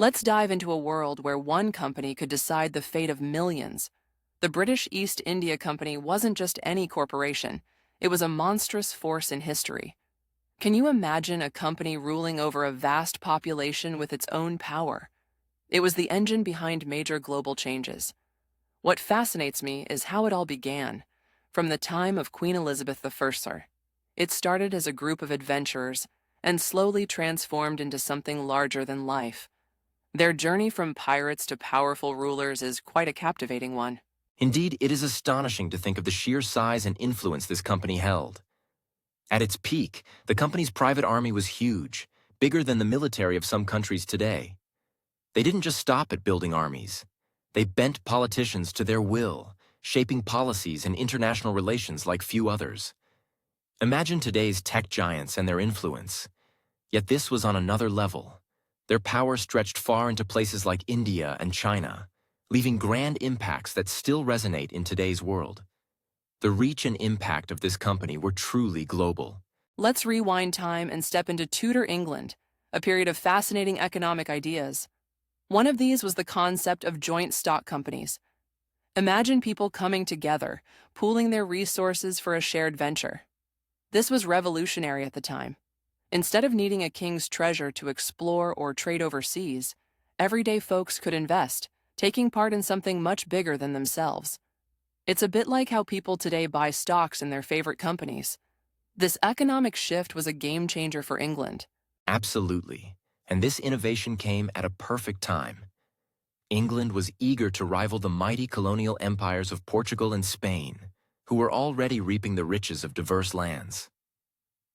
Let's dive into a world where one company could decide the fate of millions. The British East India Company wasn't just any corporation, it was a monstrous force in history. Can you imagine a company ruling over a vast population with its own power? It was the engine behind major global changes. What fascinates me is how it all began. From the time of Queen Elizabeth I, it started as a group of adventurers and slowly transformed into something larger than life. Their journey from pirates to powerful rulers is quite a captivating one. Indeed, it is astonishing to think of the sheer size and influence this company held. At its peak, the company's private army was huge, bigger than the military of some countries today. They didn't just stop at building armies. They bent politicians to their will, shaping policies and international relations like few others. Imagine today's tech giants and their influence. Yet this was on another level. Their power stretched far into places like India and China, leaving grand impacts that still resonate in today's world. The reach and impact of this company were truly global. Let's rewind time and step into Tudor England, a period of fascinating economic ideas. One of these was the concept of joint stock companies. Imagine people coming together, pooling their resources for a shared venture. This was revolutionary at the time. Instead of needing a king's treasure to explore or trade overseas, everyday folks could invest, taking part in something much bigger than themselves. It's a bit like how people today buy stocks in their favorite companies. This economic shift was a game changer for England. Absolutely. And this innovation came at a perfect time. England was eager to rival the mighty colonial empires of Portugal and Spain, who were already reaping the riches of diverse lands.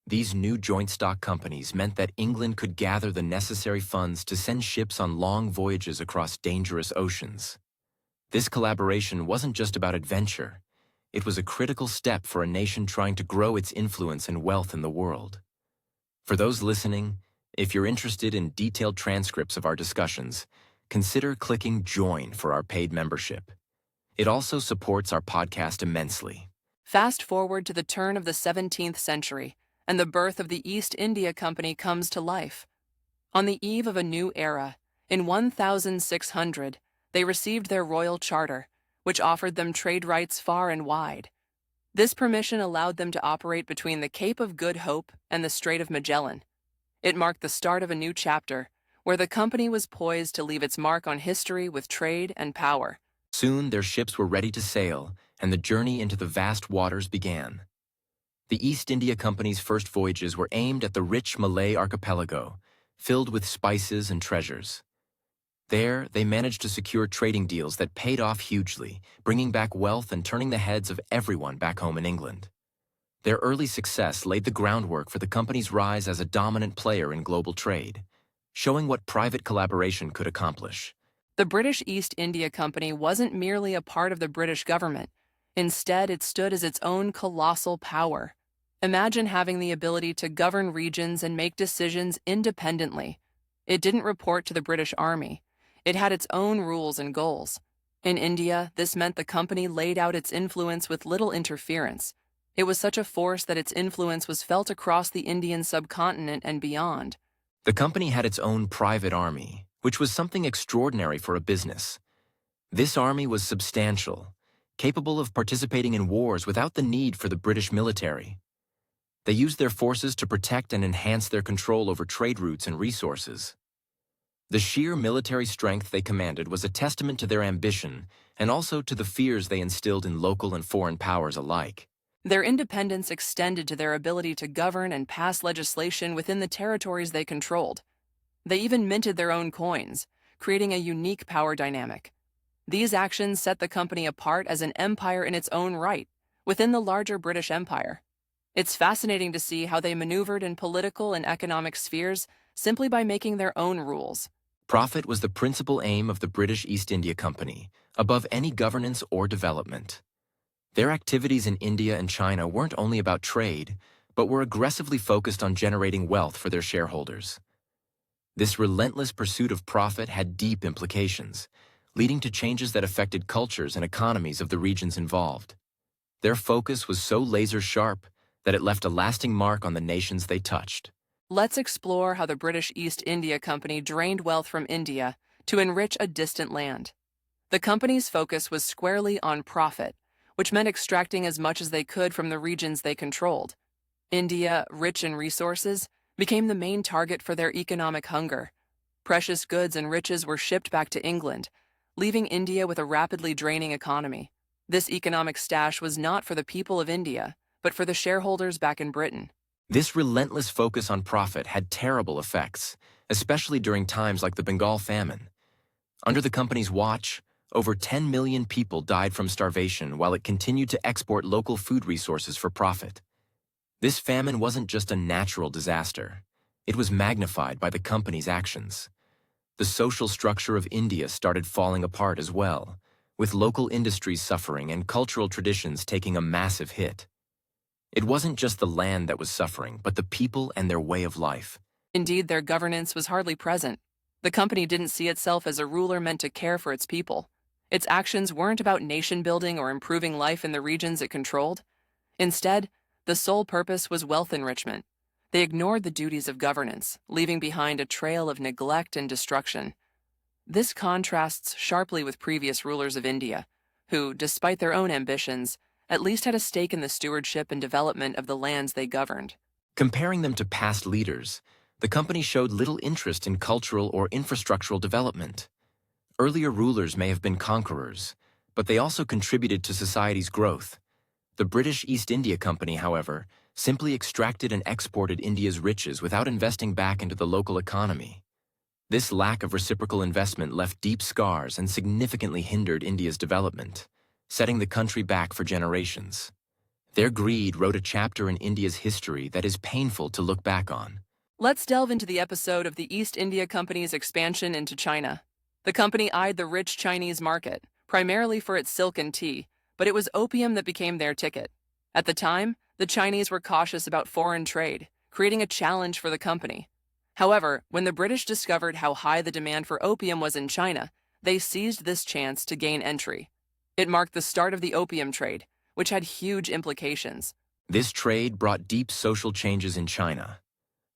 These new joint stock companies meant that England could gather the necessary funds to send ships on long voyages across dangerous oceans. This collaboration wasn't just about adventure. It was a critical step for a nation trying to grow its influence and wealth in the world. For those listening, if you're interested in detailed transcripts of our discussions, consider clicking Join for our paid membership. It also supports our podcast immensely. Fast forward to the turn of the 17th century, and the birth of the East India Company comes to life. On the eve of a new era, in 1600, they received their royal charter, which offered them trade rights far and wide. This permission allowed them to operate between the Cape of Good Hope and the Strait of Magellan. It marked the start of a new chapter, where the company was poised to leave its mark on history with trade and power. Soon their ships were ready to sail, and the journey into the vast waters began. The East India Company's first voyages were aimed at the rich Malay archipelago, filled with spices and treasures. There, they managed to secure trading deals that paid off hugely, bringing back wealth and turning the heads of everyone back home in England. Their early success laid the groundwork for the company's rise as a dominant player in global trade, showing what private collaboration could accomplish. The British East India Company wasn't merely a part of the British government. Instead, it stood as its own colossal power. Imagine having the ability to govern regions and make decisions independently. It didn't report to the British Army. It had its own rules and goals. In India, this meant the company laid out its influence with little interference. It was such a force that its influence was felt across the Indian subcontinent and beyond. The company had its own private army, which was something extraordinary for a business. This army was substantial, capable of participating in wars without the need for the British military. They used their forces to protect and enhance their control over trade routes and resources. The sheer military strength they commanded was a testament to their ambition and also to the fears they instilled in local and foreign powers alike. Their independence extended to their ability to govern and pass legislation within the territories they controlled. They even minted their own coins, creating a unique power dynamic. These actions set the company apart as an empire in its own right, within the larger British Empire. It's fascinating to see how they maneuvered in political and economic spheres simply by making their own rules. Profit was the principal aim of the British East India Company, above any governance or development. Their activities in India and China weren't only about trade, but were aggressively focused on generating wealth for their shareholders. This relentless pursuit of profit had deep implications, leading to changes that affected cultures and economies of the regions involved. Their focus was so laser-sharp that it left a lasting mark on the nations they touched. let's explore how the British East India Company drained wealth from India to enrich a distant land. The company's focus was squarely on profit, which meant extracting as much as they could from the regions they controlled. India, rich in resources, became the main target for their economic hunger. Precious goods and riches were shipped back to England, leaving India with a rapidly draining economy. This economic stash was not for the people of India, but for the shareholders back in Britain. This relentless focus on profit had terrible effects, especially during times like the Bengal famine. Under the company's watch, over 10 million people died from starvation while it continued to export local food resources for profit. This famine wasn't just a natural disaster. It was magnified by the company's actions. The social structure of India started falling apart as well, with local industries suffering and cultural traditions taking a massive hit. It wasn't just the land that was suffering, but the people and their way of life. Indeed, their governance was hardly present. The company didn't see itself as a ruler meant to care for its people. Its actions weren't about nation building or improving life in the regions it controlled. Instead, the sole purpose was wealth enrichment. They ignored the duties of governance, leaving behind a trail of neglect and destruction. This contrasts sharply with previous rulers of India, who, despite their own ambitions, at least had a stake in the stewardship and development of the lands they governed. Comparing them to past leaders, the company showed little interest in cultural or infrastructural development. Earlier rulers may have been conquerors, but they also contributed to society's growth. The British East India Company, however, simply extracted and exported India's riches without investing back into the local economy. This lack of reciprocal investment left deep scars and significantly hindered India's development, setting the country back for generations. Their greed wrote a chapter in India's history that is painful to look back on. Let's delve into the episode of the East India Company's expansion into China. The company eyed the rich Chinese market, primarily for its silk and tea, but it was opium that became their ticket. At the time, the Chinese were cautious about foreign trade, creating a challenge for the company. However, when the British discovered how high the demand for opium was in China, they seized this chance to gain entry. It marked the start of the opium trade, which had huge implications. This trade brought deep social changes in China.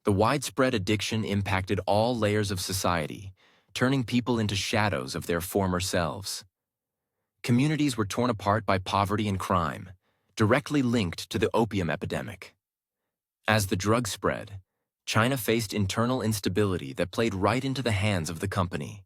The widespread addiction impacted all layers of society, turning people into shadows of their former selves. Communities were torn apart by poverty and crime, directly linked to the opium epidemic. As the drug spread, China faced internal instability that played right into the hands of the company.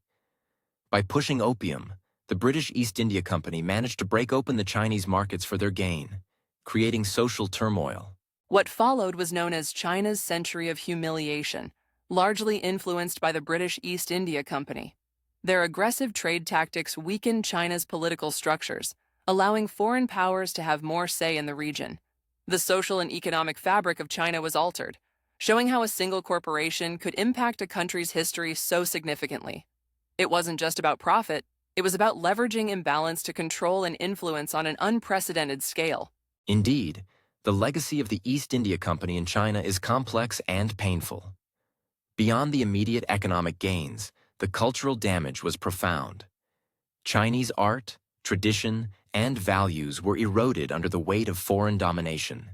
By pushing opium, the British East India Company managed to break open the Chinese markets for their gain, creating social turmoil. What followed was known as China's Century of Humiliation, largely influenced by the British East India Company. Their aggressive trade tactics weakened China's political structures, allowing foreign powers to have more say in the region. The social and economic fabric of China was altered, showing how a single corporation could impact a country's history so significantly. It wasn't just about profit, it was about leveraging imbalance to control and influence on an unprecedented scale. Indeed, the legacy of the East India Company in China is complex and painful. Beyond the immediate economic gains, the cultural damage was profound. Chinese art, tradition, and values were eroded under the weight of foreign domination.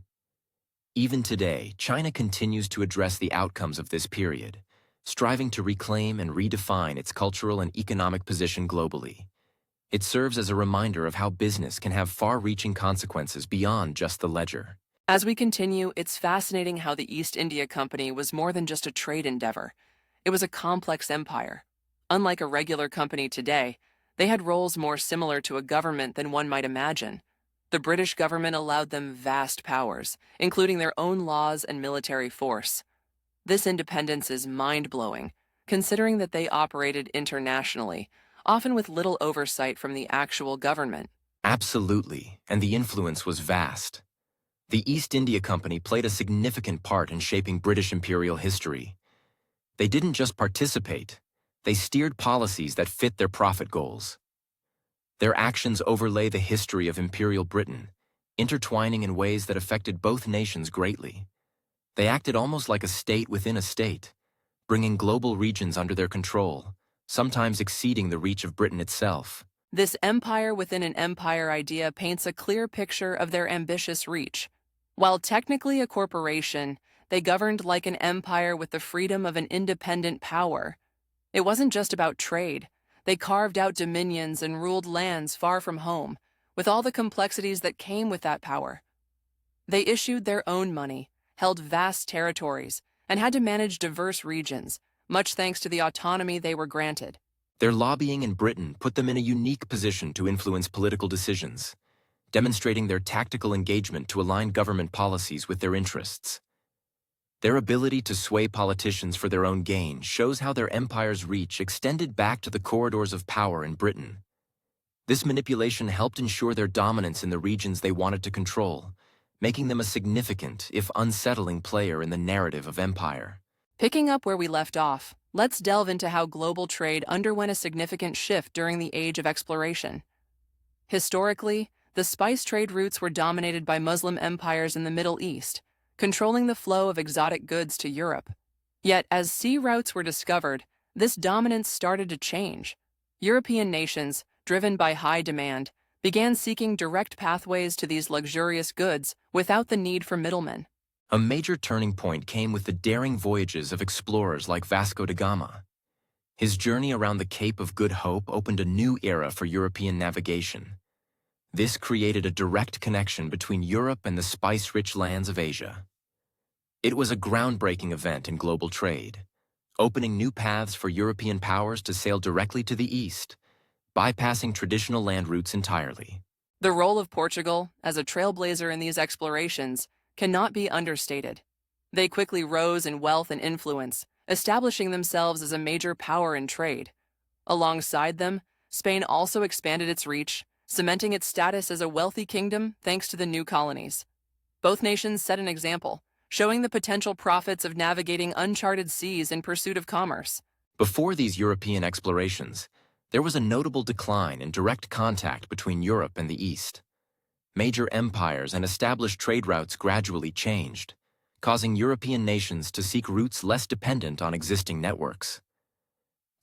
Even today, China continues to address the outcomes of this period, striving to reclaim and redefine its cultural and economic position globally. It serves as a reminder of how business can have far-reaching consequences beyond just the ledger. As we continue, it's fascinating how the East India Company was more than just a trade endeavor. It was a complex empire. Unlike a regular company today, they had roles more similar to a government than one might imagine. The British government allowed them vast powers, including their own laws and military force. This independence is mind-blowing, considering that they operated internationally, often with little oversight from the actual government. Absolutely, and the influence was vast. The East India Company played a significant part in shaping British imperial history. They didn't just participate, they steered policies that fit their profit goals. Their actions overlay the history of Imperial Britain, intertwining in ways that affected both nations greatly. They acted almost like a state within a state, bringing global regions under their control, sometimes exceeding the reach of Britain itself. This empire within an empire idea paints a clear picture of their ambitious reach. While technically a corporation, they governed like an empire with the freedom of an independent power. It wasn't just about trade. They carved out dominions and ruled lands far from home, with all the complexities that came with that power. They issued their own money, held vast territories, and had to manage diverse regions, much thanks to the autonomy they were granted. Their lobbying in Britain put them in a unique position to influence political decisions, demonstrating their tactical engagement to align government policies with their interests. Their ability to sway politicians for their own gain shows how their empire's reach extended back to the corridors of power in Britain. This manipulation helped ensure their dominance in the regions they wanted to control, making them a significant, if unsettling, player in the narrative of empire. Picking up where we left off, let's delve into how global trade underwent a significant shift during the Age of Exploration. Historically, the spice trade routes were dominated by Muslim empires in the Middle East, controlling the flow of exotic goods to Europe. Yet, as sea routes were discovered, this dominance started to change. European nations, driven by high demand, began seeking direct pathways to these luxurious goods without the need for middlemen. A major turning point came with the daring voyages of explorers like Vasco da Gama. His journey around the Cape of Good Hope opened a new era for European navigation. This created a direct connection between Europe and the spice-rich lands of Asia. It was a groundbreaking event in global trade, opening new paths for European powers to sail directly to the east, bypassing traditional land routes entirely. The role of Portugal as a trailblazer in these explorations cannot be understated. They quickly rose in wealth and influence, establishing themselves as a major power in trade. Alongside them, Spain also expanded its reach, cementing its status as a wealthy kingdom thanks to the new colonies. Both nations set an example, showing the potential profits of navigating uncharted seas in pursuit of commerce. Before these European explorations, there was a notable decline in direct contact between Europe and the East. Major empires and established trade routes gradually changed, causing European nations to seek routes less dependent on existing networks.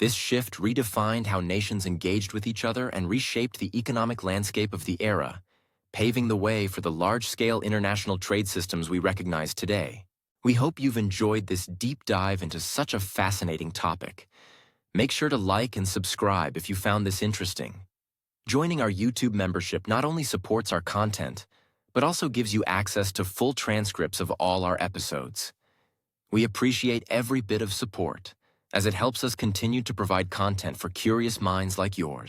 This shift redefined how nations engaged with each other and reshaped the economic landscape of the era, paving the way for the large-scale international trade systems we recognize today. We hope you've enjoyed this deep dive into such a fascinating topic. Make sure to like and subscribe if you found this interesting. Joining our YouTube membership not only supports our content, but also gives you access to full transcripts of all our episodes. We appreciate every bit of support, as it helps us continue to provide content for curious minds like yours.